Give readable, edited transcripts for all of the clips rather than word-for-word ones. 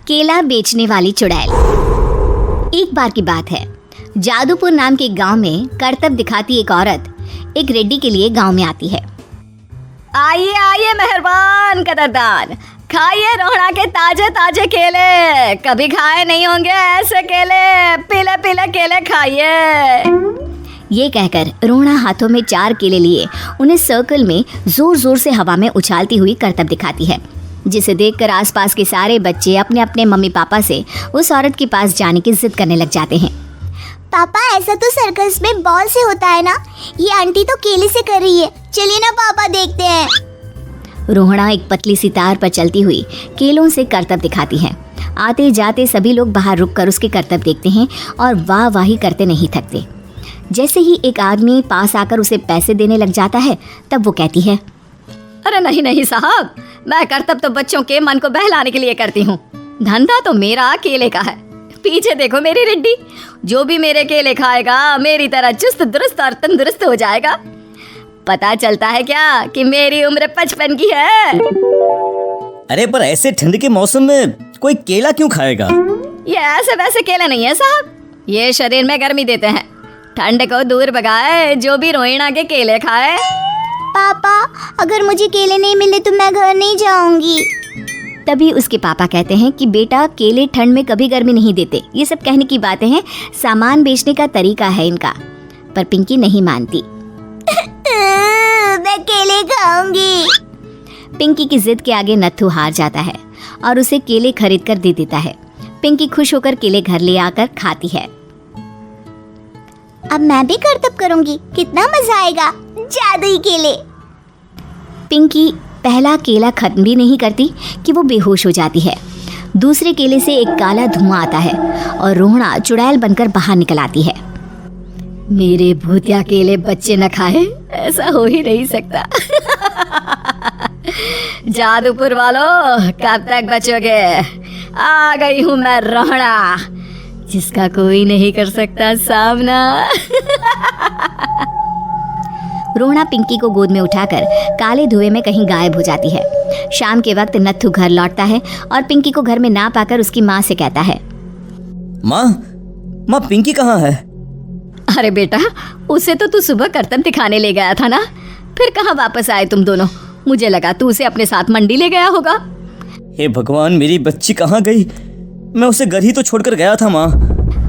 केला बेचने वाली चुड़ैल। एक बार की बात है, जादूपुर नाम के गांव में करतब दिखाती एक औरत एक रेड्डी के लिए गांव में आती है। आइए आइए मेहरबान कदरदान, खाइए रोहड़ा के ताजे ताजे केले, कभी खाए नहीं होंगे ऐसे केले, पीले पीले केले खाइए। ये कहकर रोहड़ा हाथों में 4 केले लिए उन्हें सर्कल में जोर जोर से हवा में उछालती हुई करतब दिखाती है, जिसे देखकर आसपास के सारे बच्चे अपने अपने मम्मी पापा से उस औरत के पास जाने की जिद करने लग जाते हैं। पापा ऐसा तो सर्कस में बॉल से होता है ना, ये आंटी तो केले से कर रही है, चलिए ना पापा देखते हैं। रोहड़ा एक पतली सी तार पर चलती हुई केलों से करतब दिखाती है। आते जाते सभी लोग बाहर रुककर उसके करतब देखते हैं और वाह वाही करते नहीं थकते। जैसे ही एक आदमी पास आकर उसे पैसे देने लग जाता है, तब वो कहती है, अरे नहीं नहीं साहब, मैं करतब तो बच्चों के मन को बहलाने के लिए करती हूँ, धंधा तो मेरा केले का है। पीछे देखो मेरी रिड्डी, जो भी मेरे केले खाएगा मेरी तरह चुस्त दुरुस्त और तंदुरुस्त हो जाएगा। पता चलता है क्या कि मेरी उम्र 55 की है। अरे पर ऐसे ठंड के मौसम में कोई केला क्यों खाएगा? ये ऐसे वैसे केले नहीं है साहब, ये शरीर में गर्मी देते हैं, ठंड को दूर भगाए जो भी रोहिणा के केले खाए। पापा अगर मुझे केले नहीं मिले तो मैं घर नहीं जाऊंगी। तभी उसके पापा कहते हैं कि बेटा केले ठंड में कभी गर्मी नहीं देते, ये सब कहने की बातें हैं, सामान बेचने का तरीका है इनका। पर पिंकी नहीं मानती। मैं केले खाऊंगी। पिंकी की जिद के आगे नत्थू हार जाता है और उसे केले खरीद कर दे देता है। पिंकी खुश होकर केले घर ले आकर खाती है। अब मैं भी करतब करूंगी, कितना मजा आएगा, जादुई केले। पिंकी पहला केला खत्म भी नहीं करती कि वो बेहोश हो जाती है। दूसरे केले से एक काला धुआं आता है और रोहड़ा चुड़ैल बनकर बाहर निकल आती है। मेरे भूतिया केले बच्चे न खाए, ऐसा हो ही नहीं सकता। जादूपुर वालों, कब तक बचोगे? आ गई हूँ मैं रोहड़ा, जिसका कोई नहीं कर सकता सामना। रोहड़ा पिंकी को गोद में उठाकर काले धुएं में कहीं गायब हो जाती है। शाम के वक्त नत्थू घर लौटता है और पिंकी को घर में ना पाकर उसकी माँ से कहता है, माँ पिंकी कहाँ है? अरे बेटा, उसे तो तू सुबह करतब दिखाने ले गया था ना, फिर कहाँ वापस आए तुम दोनों? मुझे लगा तू उसे अपने साथ मंडी ले गया होगा। हे भगवान, मेरी बच्ची कहाँ गई? मैं उसे घर ही तो छोड़कर गया था माँ।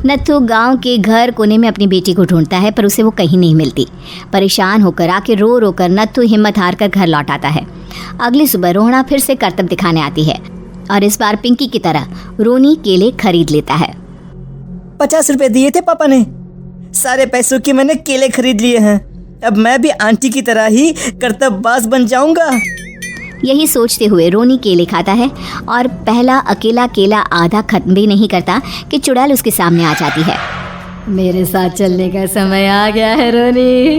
नत्थू गांव के घर कोने में अपनी बेटी को ढूंढता है, पर उसे वो कहीं नहीं मिलती। परेशान होकर आके रो रो कर नत्थू हिम्मत हार कर घर लौट आता है। अगली सुबह रोहड़ा फिर से करतब दिखाने आती है और इस बार पिंकी की तरह रोनी केले खरीद लेता है। 50 रुपए दिए थे पापा ने, सारे पैसों के मैंने केले खरीद लिए हैं। अब मैं भी आंटी की तरह ही करतबबाज बन जाऊंगा। यही सोचते हुए रोनी केले खाता है और पहला अकेला केला आधा खत्म भी नहीं करता कि चुड़ैल उसके सामने आ जाती है। मेरे साथ चलने का समय आ गया है रोनी।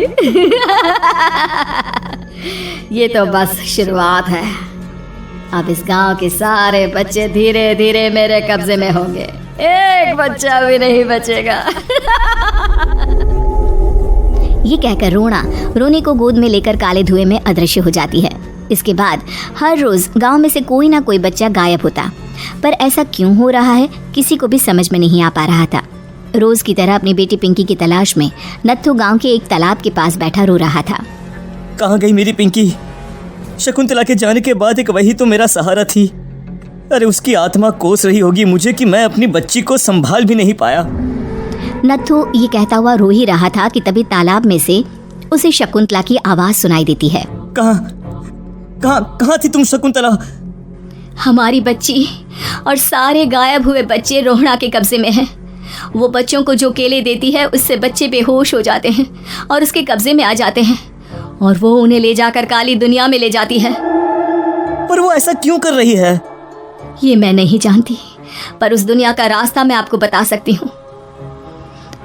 ये तो बस शुरुआत है, अब इस गांव के सारे बच्चे धीरे धीरे मेरे कब्जे में होंगे, एक बच्चा भी नहीं बचेगा। ये कहकर रोनी को गोद में लेकर काले धुएं में अदृश्य हो जाती है। इसके बाद हर रोज गांव में से कोई ना कोई बच्चा गायब होता, पर ऐसा क्यों हो रहा है किसी को भी समझ में नहीं आ पा रहा था। रोज की तरह अपनी बेटी पिंकी की तलाश में नत्थू गांव के एक तालाब के पास बैठा रो रहा था। कहाँ गई मेरी पिंकी? शकुंतला के जाने के बाद एक वही तो मेरा सहारा थी। अरे उसकी आत्मा कोस रही होगी मुझे कि मैं अपनी बच्ची को संभाल भी नहीं पाया। नत्थू ये कहता हुआ रो ही रहा था कि तभी तालाब में से उसे शकुंतला की आवाज सुनाई देती है। कहाँ थी तुम शकुंतला? हमारी बच्ची और सारे गायब हुए बच्चे रोहड़ा के कब्जे में हैं। वो बच्चों को जो केले देती है उससे बच्चे बेहोश हो जाते हैं और उसके कब्जे में आ जाते हैं और वो उन्हें ले जाकर काली दुनिया में ले जाती है। पर वो ऐसा क्यों कर रही है? ये मैं नहीं जानती, पर उस दुनिया का रास्ता मैं आपको बता सकती हूँ।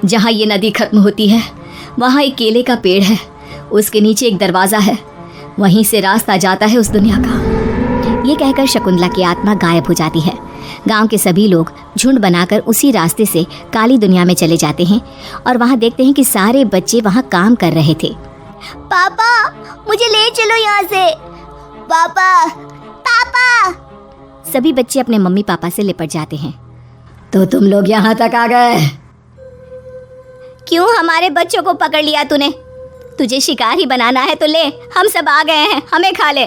जहाँ ये नदी खत्म होती है वहाँ एक केले का पेड़ है, उसके नीचे एक दरवाज़ा है, वहीं से रास्ता जाता है उस दुनिया का। ये कहकर शकुंतला की आत्मा गायब हो जाती है। गांव के सभी लोग झुंड बनाकर उसी रास्ते से काली दुनिया में चले जाते हैं और वहाँ देखते हैं कि सारे बच्चे वहाँ काम कर रहे थे। पापा मुझे ले चलो यहाँ से। पापा सभी बच्चे अपने मम्मी पापा से लिपट जाते हैं। तो तुम लोग यहाँ तक आ गए? क्यों हमारे बच्चों को पकड़ लिया तूने? तुझे शिकार ही बनाना है तो ले, हम सब आ गए हैं, हमें खा ले।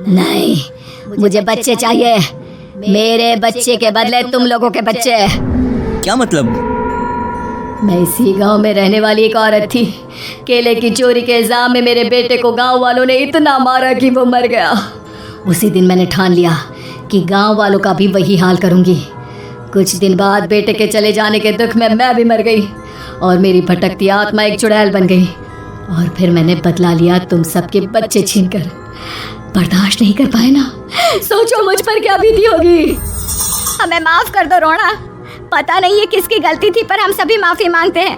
नहीं, मुझे बच्चे चाहिए, मेरे बच्चे के बदले तुम लोगों के बच्चे। क्या मतलब? मैं इसी गांव में रहने वाली एक औरत थी। केले की चोरी के इल्जाम में मेरे बेटे को गांव वालों ने इतना मारा कि वो मर गया। उसी दिन मैंने ठान लिया कि गांव वालों का भी वही हाल करूंगी। कुछ दिन बाद बेटे के चले जाने के दुख में मैं भी मर गई और मेरी भटकती आत्मा एक चुड़ैल बन गई। और फिर मैंने बदला लिया तुम सबके बच्चे छीनकर। बर्दाश्त नहीं कर पाए ना? सोचो मुझ पर क्या बीती होगी। हमें माफ कर दो रोना, पता नहीं ये किसकी गलती थी, पर हम सभी माफी मांगते हैं।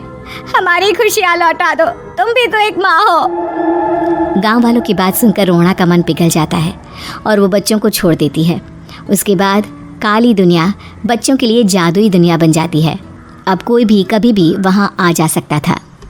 हमारी खुशियाँ लौटा दो, तुम भी तो एक माँ हो। गांव वालों की बात सुनकर रोना का मन पिघल जाता है और वो बच्चों को छोड़ देती है। उसके बाद काली दुनिया बच्चों के लिए जादुई दुनिया बन जाती है। अब कोई भी कभी भी वहाँ आ जा सकता था।